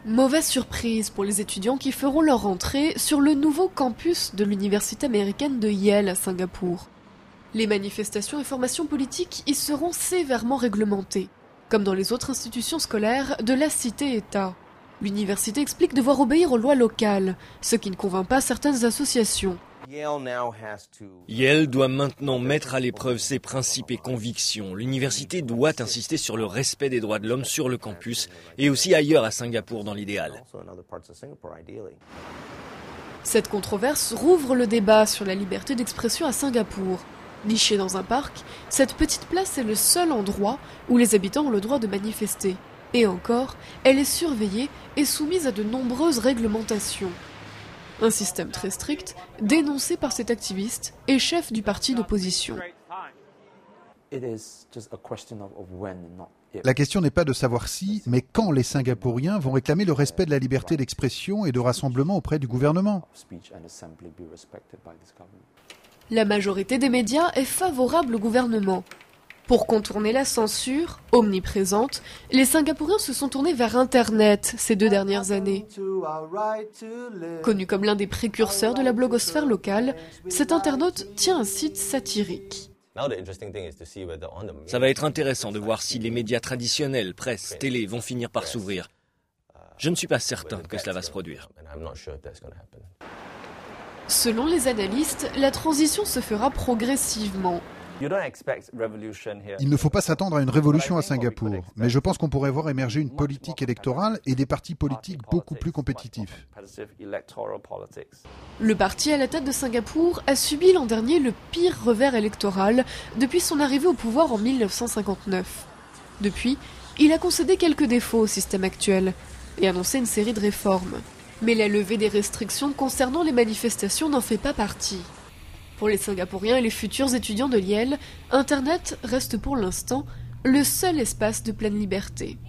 Mauvaise surprise pour les étudiants qui feront leur entrée sur le nouveau campus de l'université américaine de Yale à Singapour. Les manifestations et formations politiques y seront sévèrement réglementées, comme dans les autres institutions scolaires de la cité-État. L'université explique devoir obéir aux lois locales, ce qui ne convainc pas certaines associations. Yale doit maintenant mettre à l'épreuve ses principes et convictions. L'université doit insister sur le respect des droits de l'homme sur le campus et aussi ailleurs à Singapour dans l'idéal. Cette controverse rouvre le débat sur la liberté d'expression à Singapour. Nichée dans un parc, cette petite place est le seul endroit où les habitants ont le droit de manifester. Et encore, elle est surveillée et soumise à de nombreuses réglementations. Un système très strict, dénoncé par cet activiste et chef du parti d'opposition. La question n'est pas de savoir si, mais quand les Singapouriens vont réclamer le respect de la liberté d'expression et de rassemblement auprès du gouvernement. La majorité des médias est favorable au gouvernement. Pour contourner la censure, omniprésente, les Singapouriens se sont tournés vers Internet ces 2 dernières années. Connu comme l'un des précurseurs de la blogosphère locale, cet internaute tient un site satirique. Ça va être intéressant de voir si les médias traditionnels, presse, télé, vont finir par s'ouvrir. Je ne suis pas certain que cela va se produire. Selon les analystes, la transition se fera progressivement. Il ne faut pas s'attendre à une révolution à Singapour, mais je pense qu'on pourrait voir émerger une politique électorale et des partis politiques beaucoup plus compétitifs. Le parti à la tête de Singapour a subi l'an dernier le pire revers électoral depuis son arrivée au pouvoir en 1959. Depuis, il a concédé quelques défauts au système actuel et annoncé une série de réformes. Mais la levée des restrictions concernant les manifestations n'en fait pas partie. Pour les Singapouriens et les futurs étudiants de Yale, Internet reste pour l'instant le seul espace de pleine liberté.